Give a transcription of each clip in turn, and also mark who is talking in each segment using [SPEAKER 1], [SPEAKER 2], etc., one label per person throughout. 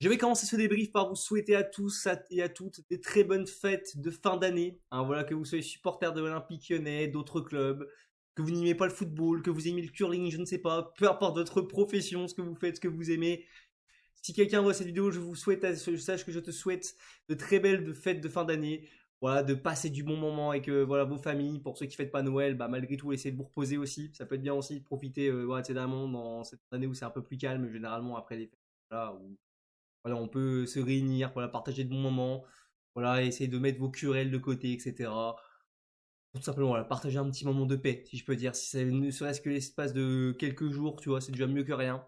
[SPEAKER 1] Je vais commencer ce débrief par vous souhaiter à tous et à toutes des très bonnes fêtes de fin d'année. Hein, voilà, que vous soyez supporters de l'Olympique Lyonnais, d'autres clubs, que vous n'aimez pas le football, que vous aimez le curling, je ne sais pas, peu importe votre profession, ce que vous faites, ce que vous aimez. Si quelqu'un voit cette vidéo, je sache que je te souhaite de très belles fêtes de fin d'année. Voilà, de passer du bon moment avec voilà, vos familles. Pour ceux qui ne fêtent pas Noël, bah, malgré tout, essayez de vous reposer aussi. Ça peut être bien aussi de profiter voilà, de ces moments dans cette année où c'est un peu plus calme, généralement après les fêtes. Voilà, où voilà, on peut se réunir, voilà, partager de bons moments, voilà, essayer de mettre vos querelles de côté, etc. Tout simplement, voilà, partager un petit moment de paix, si je peux dire. Si ça ne serait-ce que l'espace de quelques jours, tu vois, c'est déjà mieux que rien.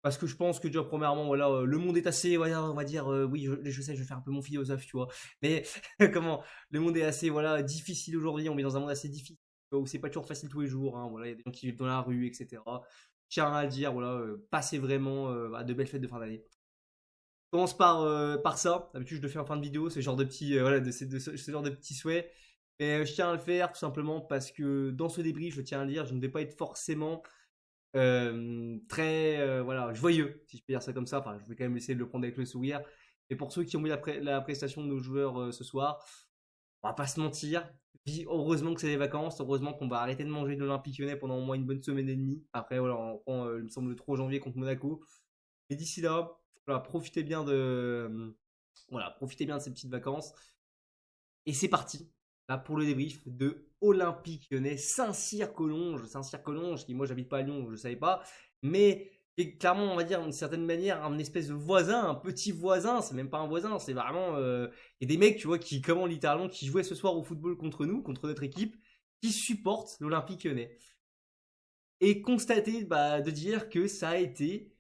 [SPEAKER 1] Parce que je pense que déjà, premièrement, voilà, le monde est assez, voilà, on va dire, oui, je sais, je vais faire un peu mon philosophe, tu vois. Mais comment, le monde est assez, voilà, difficile aujourd'hui. On est dans un monde assez difficile, tu vois, où c'est pas toujours facile tous les jours. Hein, voilà, il y a des gens qui vivent dans la rue, etc. Je tiens à le dire, voilà, passez vraiment à de belles fêtes de fin d'année. Commence par ça. D'habitude, je le fais en fin de vidéo, ce genre de petit, voilà, ce genre de petits souhaits. Mais je tiens à le faire tout simplement parce que dans ce débrief, je tiens à le dire, je ne vais pas être forcément très voilà, joyeux, si je peux dire ça comme ça. Enfin, je vais quand même essayer de le prendre avec le sourire. Mais pour ceux qui ont vu la prestation de nos joueurs ce soir, on va pas se mentir. Heureusement que c'est les vacances, heureusement qu'on va arrêter de manger de l'Olympique Lyonnais pendant au moins une bonne semaine et demie. Après, voilà, on prend, il me semble, le 3 janvier contre Monaco. Et d'ici là, voilà, profitez bien de ces petites vacances. Et c'est parti, là, pour le débrief de Olympique Lyonnais, Saint-Cyr-Collonges. Saint-Cyr-Collonges, qui moi j'habite pas à Lyon, je ne savais pas, mais qui est clairement, on va dire, d'une certaine manière, un espèce de voisin, un petit voisin, c'est même pas un voisin, c'est vraiment. Il y a des mecs, tu vois, littéralement, qui jouaient ce soir au football contre nous, contre notre équipe, qui supportent l'Olympique Lyonnais. Et constater, bah, de dire que ça a été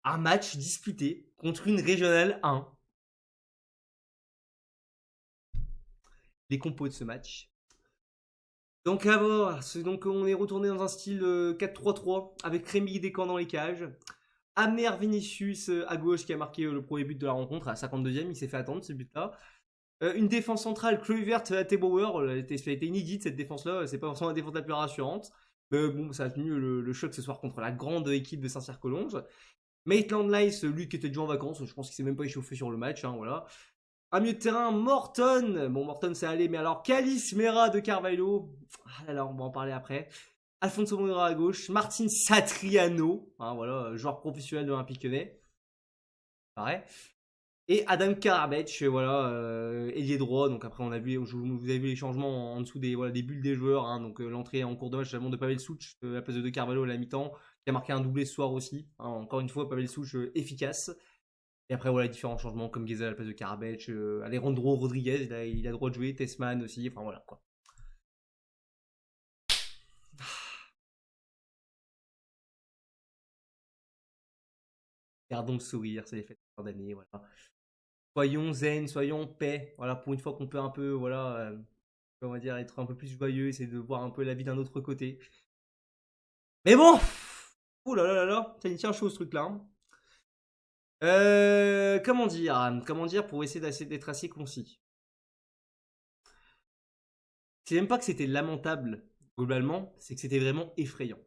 [SPEAKER 1] un match disputé contre une régionale 1. Les compos de ce match. Donc donc on est retourné dans un style 4-3-3 avec Rémi Descamps dans les cages. Amner Vinicius à gauche qui a marqué le premier but de la rencontre à 52e, il s'est fait attendre ce but-là. Une défense centrale, Kluivert à Tebauer, ça a été inédite cette défense-là, c'est pas forcément la défense la plus rassurante. Mais bon, ça a tenu le choc ce soir contre la grande équipe de Saint-Cyr-Collonges. Maitland Nice, lui qui était déjà en vacances, je pense qu'il s'est même pas échauffé sur le match, hein, voilà. À milieu de terrain, Morton. Bon, Morton, c'est allé, mais alors, Calis Mera de Carvalho. Ah là, on va en parler après. Alfonso Moreira à gauche. Martin Satriano. Hein, voilà, joueur professionnel de l'Olympique Lyonnais. Pareil. Et Adam Karabec, voilà, ailier droit. Donc après, vous avez vu les changements en dessous voilà, des bulles des joueurs. Hein, donc l'entrée en cours de match, de Pavel Souch à la place de Carvalho à la mi-temps, qui a marqué un doublé ce soir aussi. Hein, encore une fois, Pavel Souch efficace. Et après, voilà, différents changements comme Geza à la place de Karabec, Alejandro Rodriguez, il a le droit de jouer, Tessman aussi, enfin voilà quoi. Gardons le sourire, c'est les fêtes de fin d'année, voilà. Soyons zen, soyons paix, voilà, pour une fois qu'on peut un peu, voilà, on va dire, être un peu plus joyeux, essayer de voir un peu la vie d'un autre côté. Mais bon, oh là là là là, ça y tient chaud ce truc-là. Hein. Comment dire pour essayer d'être assez concis. C'est même pas que c'était lamentable, globalement, c'est que c'était vraiment effrayant.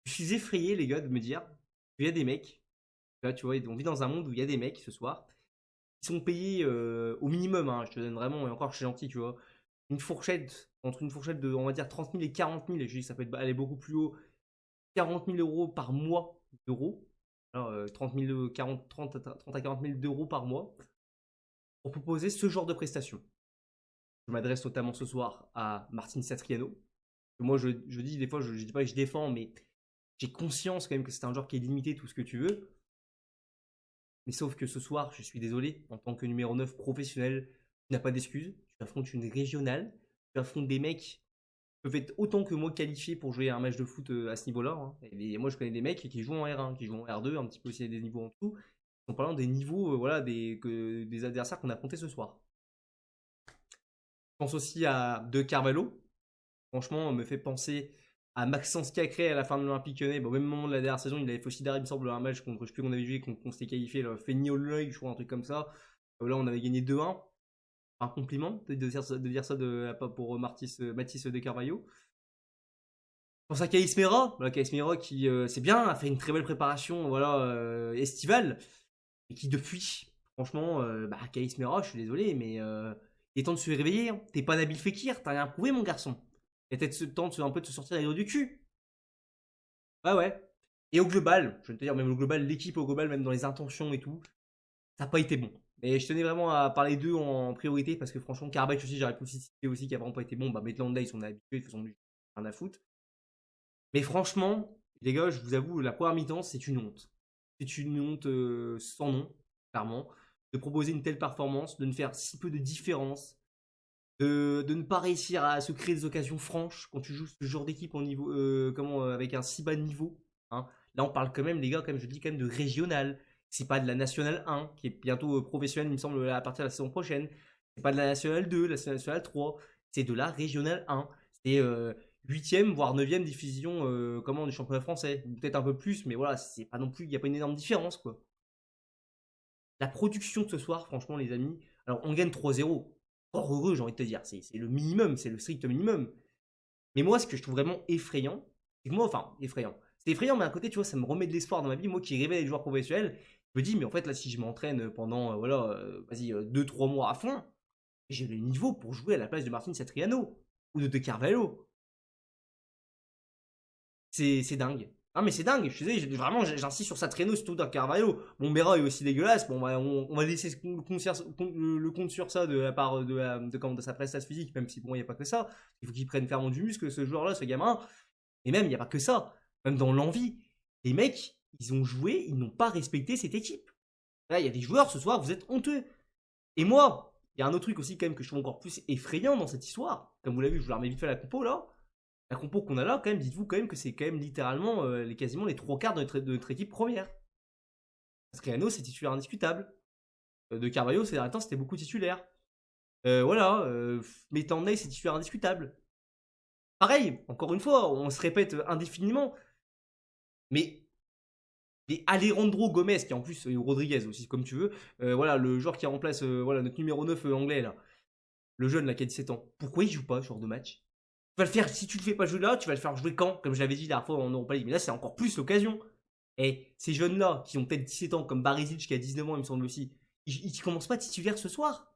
[SPEAKER 1] Je suis effrayé, les gars, de me dire qu'il y a des mecs, là, tu vois, on vit dans un monde où il y a des mecs ce soir qui sont payés au minimum, hein, je te donne vraiment, et encore, je suis gentil, tu vois, entre une fourchette de, on va dire, 30 000 et 40 000, et je dis ça peut aller beaucoup plus haut, 40 000 euros par mois d'euros, alors 30 000, 30 à 40 000 d'euros par mois, pour proposer ce genre de prestations. Je m'adresse notamment ce soir à Martin Satriano. Moi, je dis des fois, je dis pas que je défends, mais j'ai conscience quand même que c'est un joueur qui est limité, tout ce que tu veux. Mais sauf que ce soir, je suis désolé, en tant que numéro 9 professionnel, tu n'as pas d'excuses. Tu affrontes une régionale, tu affrontes des mecs qui peuvent être autant que moi qualifiés pour jouer un match de foot à ce niveau-là. Hein. Et moi, je connais des mecs qui jouent en R1, qui jouent en R2, un petit peu aussi des niveaux en dessous. En parlant des niveaux voilà, des adversaires qu'on a affrontés ce soir. Je pense aussi à De Carvalho. Franchement, on me fait penser à Maxence Cacré à la fin de l'Olympique Lyonnais. Bon, au même moment de la dernière saison, il avait fait aussi d'arrêt, il me semble, un match contre, je sais plus qu'on avait joué, qu'on s'était qualifié, là, Feigny Olloy, je crois, un truc comme ça. Là, on avait gagné 2-1. Un compliment de dire ça pour Mathis De Carvalho. Je pense à Caïs Mera, voilà, Caïs Mera qui, c'est bien, a fait une très belle préparation voilà, estivale. et qui depuis, franchement, Kais Mera, je suis désolé, mais il est temps de se réveiller. Hein. T'es pas Nabil Fekir, t'as rien prouvé, mon garçon. Il est peut-être temps un peu de se sortir les doigts du cul. Ouais, ouais. Et au global, je veux te dire, même au global, l'équipe au global, même dans les intentions et tout, ça n'a pas été bon. Mais je tenais vraiment à parler d'eux en priorité parce que franchement, Carbach aussi, j'aurais pu citer aussi qui a vraiment pas été bon. Maitland Nice, on est habitué, de toute façon, rien à foutre. Mais franchement, les gars, je vous avoue, la première mi-temps, c'est une honte. C'est une honte sans nom, clairement, de proposer une telle performance, de ne faire si peu de différence, de ne pas réussir à se créer des occasions franches quand tu joues ce genre d'équipe en niveau, avec un si bas niveau. Hein. Là, on parle quand même, les gars, comme je dis, quand même de régional. C'est pas de la Nationale 1, qui est bientôt professionnelle, il me semble, à partir de la saison prochaine. C'est pas de la Nationale 2, la Nationale 3. C'est de la Régionale 1. C'est 8e, voire 9e division du championnat français. Peut-être un peu plus, mais voilà, c'est pas non plus, il n'y a pas une énorme différence, quoi. La production de ce soir, franchement, les amis, alors on gagne 3-0. Fort heureux, j'ai envie de te dire. C'est le minimum, c'est le strict minimum. Mais moi, ce que je trouve vraiment effrayant, c'est que moi, enfin, effrayant. C'est effrayant, mais à côté, tu vois, ça me remet de l'espoir dans ma vie. Moi qui rêvais des joueurs professionnels, je me dis, mais en fait, là, si je m'entraîne pendant, vas-y, 2-3 mois à fond, j'ai le niveau pour jouer à la place de Martin Satriano ou de Carvalho. C'est dingue. Ah mais c'est dingue, je suis désolé, vraiment j'insiste sur Satriano, surtout dans Carvalho. Bon, Mera est aussi dégueulasse, bon, on va laisser le compte sur ça de la part de sa prestance physique, même si bon, il n'y a pas que ça. Il faut qu'il prenne clairement du muscle, ce joueur-là, ce gamin. Et même, il n'y a pas que ça. Même dans l'envie, les mecs, ils ont joué, ils n'ont pas respecté cette équipe. Là, il y a des joueurs ce soir, vous êtes honteux. Et moi, il y a un autre truc aussi quand même que je trouve encore plus effrayant dans cette histoire. Comme vous l'avez vu, je vous la remets vite fait la compo là. La compo qu'on a là, quand même, dites-vous quand même que c'est quand même littéralement quasiment les 3 quarts de notre équipe première. Parce qu'Ano, c'est titulaire indiscutable. De Carvalho, ces derniers temps, c'était beaucoup titulaire. Voilà, Metandei, c'est titulaire indiscutable. Pareil, encore une fois, on se répète indéfiniment. Mais les Alejandro Gomez, qui en plus, Rodriguez aussi, comme tu veux, voilà, le joueur qui remplace notre numéro 9 anglais, là, le jeune là, qui a 17 ans, pourquoi il joue pas ce genre de match? Tu vas le faire, si tu le fais pas jouer là, tu vas le faire jouer quand? Comme je l'avais dit la dernière fois en Europa League. Mais là, c'est encore plus l'occasion. Et ces jeunes-là, qui ont peut-être 17 ans, comme Barisic qui a 19 ans, il me semble aussi, ils ne commencent pas titulaire ce soir.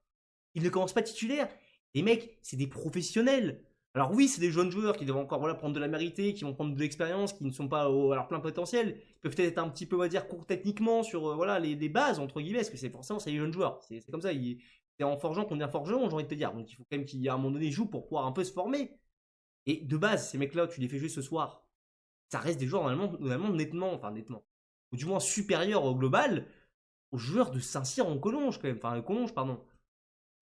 [SPEAKER 1] Ils ne commencent pas titulaire. Les mecs, c'est des professionnels. Alors oui, c'est des jeunes joueurs qui doivent encore prendre de la mérité, qui vont prendre de l'expérience, qui ne sont pas à leur plein potentiel. Ils peuvent peut-être être un petit peu, on va dire, court techniquement sur les bases, entre guillemets, parce que c'est forcément, c'est les jeunes joueurs. C'est comme ça, c'est en forgeant qu'on devient forgeron, j'ai envie de te dire. Donc il faut quand même qu'il y ait à un moment donné joue pour pouvoir un peu se former. Et de base, ces mecs-là, tu les fais jouer ce soir, ça reste des joueurs nettement, ou du moins supérieurs au global, aux joueurs de Saint-Cyr en Collonges, quand même. Enfin, Collonges, pardon.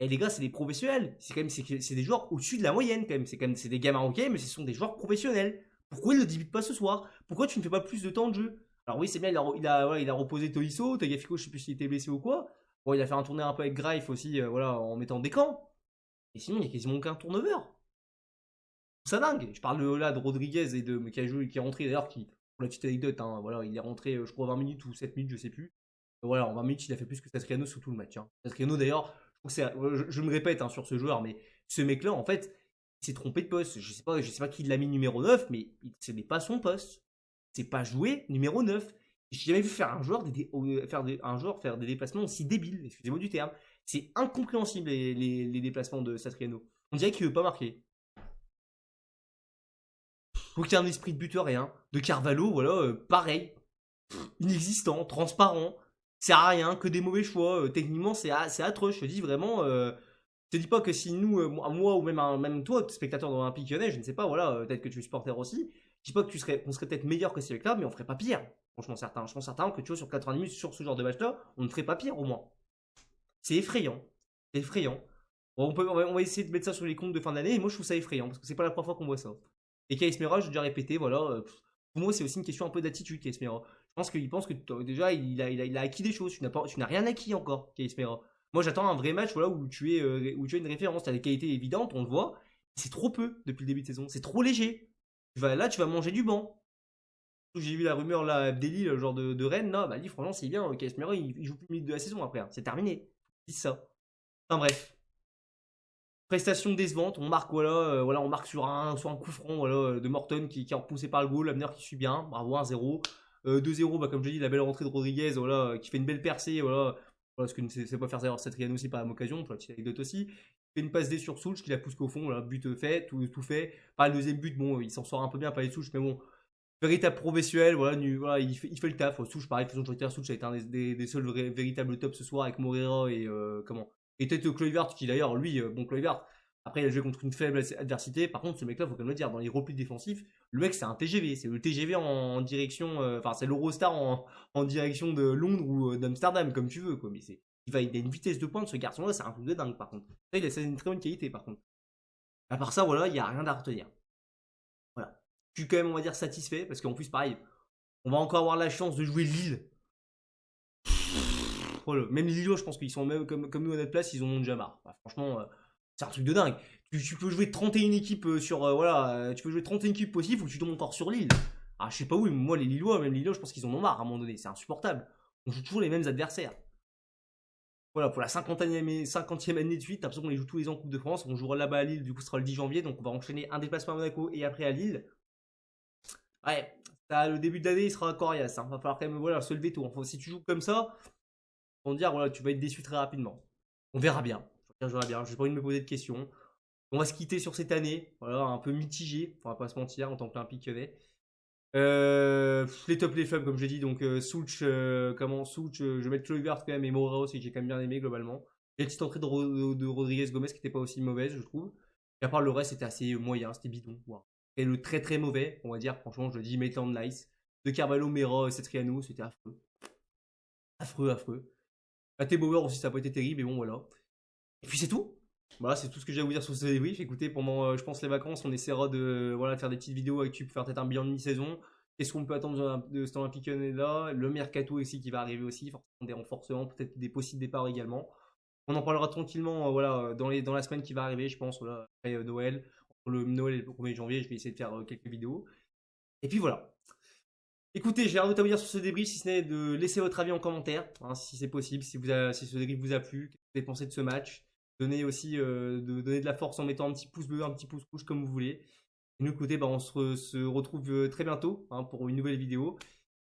[SPEAKER 1] Et les gars, c'est des professionnels. C'est quand même, c'est des joueurs au-dessus de la moyenne, quand même. C'est des gamins ok, mais ce sont des joueurs professionnels. Pourquoi ils ne le débutent pas ce soir? Pourquoi tu ne fais pas plus de temps de jeu? Alors oui, c'est bien, il a reposé Tolisso, Tagliafico, je sais plus s'il était blessé ou quoi. Bon, il a fait un tournée un peu avec Greif aussi, en mettant des camps. Et sinon, il n'y a quasiment aucun turnover. Ça dingue. Je parle là de Rodriguez et de qui a joué, qui est rentré d'ailleurs, qui, pour la petite anecdote, hein, voilà, il est rentré, je crois, 20 minutes ou 7 minutes, je sais plus. Voilà, en 20 minutes, il a fait plus que Satriano sur tout le match. Hein. Satriano, d'ailleurs, je me répète sur ce joueur, mais ce mec-là, en fait, il s'est trompé de poste. Je sais pas qui l'a mis numéro 9, mais ce n'est pas son poste. C'est pas joué numéro 9. J'ai jamais vu faire un joueur faire des déplacements aussi débiles, excusez-moi du terme. C'est incompréhensible les déplacements de Satriano. On dirait qu'il veut pas marquer. Aucun esprit de buteur, rien. De Carvalho, voilà, pareil. Inexistant, transparent. Sert à rien, que des mauvais choix. Techniquement, c'est atroce. Je te dis vraiment. Je te dis pas que si nous, moi ou même toi, spectateur de l'Olympique Lyonnais, je ne sais pas, voilà, peut-être que tu es supporter aussi. Je dis pas qu'on serait peut-être meilleur que ces mecs-là, mais on ferait pas pire. Franchement, certain. Je pense certain que tu vois, sur 90 minutes, sur ce genre de match-là, on ne ferait pas pire au moins. C'est effrayant. C'est effrayant. Bon, on va essayer de mettre ça sur les comptes de fin d'année, et moi je trouve ça effrayant, parce que c'est pas la première fois qu'on voit ça. Et Kais Mera, je l'ai déjà répété, voilà. Pour moi, c'est aussi une question un peu d'attitude, Kais Mera. Je pense qu'il pense que déjà, il a acquis des choses. Tu n'as rien acquis encore, Kais Mera. Moi, j'attends un vrai match voilà, où tu es une référence. Tu as des qualités évidentes, on le voit. C'est trop peu depuis le début de saison. C'est trop léger. Là, tu vas manger du banc. J'ai vu la rumeur, là, Abdelli, le genre de Rennes, là. Bah, dit, franchement, c'est bien. Kais Mera, il joue plus le milieu de la saison après. Hein. C'est terminé. Dis ça. Enfin, bref. Prestation décevante, on marque on marque sur un coup franc de Morton qui est repoussé par le goal, Abner qui suit bien, bravo 1-0. 2-0, bah, comme je dis, la belle rentrée de Rodriguez, voilà, qui fait une belle percée, voilà, parce que c'est pas faire savoir Satriano aussi par la même occasion, pour la petite anecdote aussi. Il fait une passe D sur Soulch qui la pousse qu'au fond, voilà, but fait, tout fait. Pas le deuxième but, bon, il s'en sort un peu bien, pas les Soulch, mais bon, véritable professionnel, voilà, voilà il fait le taf. Souch, pareil, faisons majoritaire, Souch a été un des seuls véritables tops ce soir avec Moreira et comment. Et peut-être Kluivert qui d'ailleurs, lui, bon Kluivert, après il a joué contre une faible adversité. Par contre, ce mec-là, faut quand même le dire, dans les replis défensifs, le mec c'est un TGV, c'est le TGV en direction, enfin c'est l'Eurostar en direction de Londres ou d'Amsterdam, comme tu veux, quoi. Mais il a une vitesse de pointe, ce garçon-là, c'est un truc de dingue par contre. Ça, il a une très bonne qualité par contre. À part ça, voilà, il n'y a rien à retenir. Voilà. Je suis quand même, on va dire, satisfait parce qu'en plus, pareil, on va encore avoir la chance de jouer Lille. Oh, même les Lillois, je pense qu'ils sont même comme nous à notre place, ils en ont déjà marre. Bah, franchement, c'est un truc de dingue. Tu peux jouer 31 équipes sur. Voilà, tu peux jouer 31 équipes possibles ou tu tombes encore sur Lille. Ah, je sais pas où, mais moi, les Lillois, même les Lillois, je pense qu'ils en ont marre à un moment donné. C'est insupportable. On joue toujours les mêmes adversaires. Voilà, pour la 50e année de suite, t'as l'impression qu'on les joue tous les ans en Coupe de France. On jouera là-bas à Lille, du coup, ce sera le 10 janvier. Donc, on va enchaîner un déplacement à Monaco et après à Lille. Ouais, le début de l'année, il sera coriace. Hein. Va falloir quand même voilà, se lever tôt. Enfin, si tu joues comme ça, on va dire voilà, tu vas être déçu très rapidement. On verra bien. Je verrai bien. J'ai pas envie de me poser de questions. On va se quitter sur cette année, voilà, un peu mitigé, on va pas se mentir, en tant qu'Olympique lyonnais. Les top, les fleuves, comme je l'ai dit, donc Soulch, je vais mettre Kluivert quand même et Moreira aussi, que j'ai quand même bien aimé globalement. Et la petite entrée de Rodriguez Gomez qui était pas aussi mauvaise, je trouve. Et à part le reste, c'était assez moyen, c'était bidon. Voilà. Et le très très mauvais, on va dire, franchement, je le dis, Maitland Nice, de Carvalho, Mera, Cetriano, c'était affreux. Affreux, affreux. Ate Bauer aussi, ça n'a pas été terrible, mais bon, voilà. Et puis c'est tout. Voilà, c'est tout ce que j'ai à vous dire sur ce débrief. Écoutez, pendant, je pense, les vacances, on essaiera de voilà, faire des petites vidéos avec YouTube, faire peut-être un bilan de mi-saison. Qu'est-ce qu'on peut attendre de cet Olympique là? Le mercato aussi qui va arriver aussi, forcément des renforcements, peut-être des possibles départs également. On en parlera tranquillement voilà, dans la semaine qui va arriver, je pense, voilà, après Noël. Entre le Noël et le 1er janvier, je vais essayer de faire quelques vidéos. Et puis voilà. Écoutez, j'ai rien d'autre à vous dire sur ce débrief, si ce n'est de laisser votre avis en commentaire, hein, si c'est possible, si ce débrief vous a plu, qu'est-ce que vous avez pensé de ce match. Donnez aussi donner de la force en mettant un petit pouce bleu, un petit pouce rouge comme vous voulez. Et nous, écoutez, bah, on se retrouve très bientôt hein, pour une nouvelle vidéo.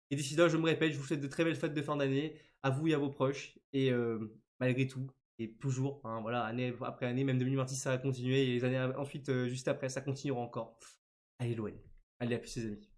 [SPEAKER 1] Et d'ici là, je me répète, je vous souhaite de très belles fêtes de fin d'année, à vous et à vos proches. Et malgré tout, et toujours, hein, voilà, année après année, même 2026, ça va continuer. Et les années ensuite, juste après, ça continuera encore. Allez, l'OL. Allez, à plus, les amis.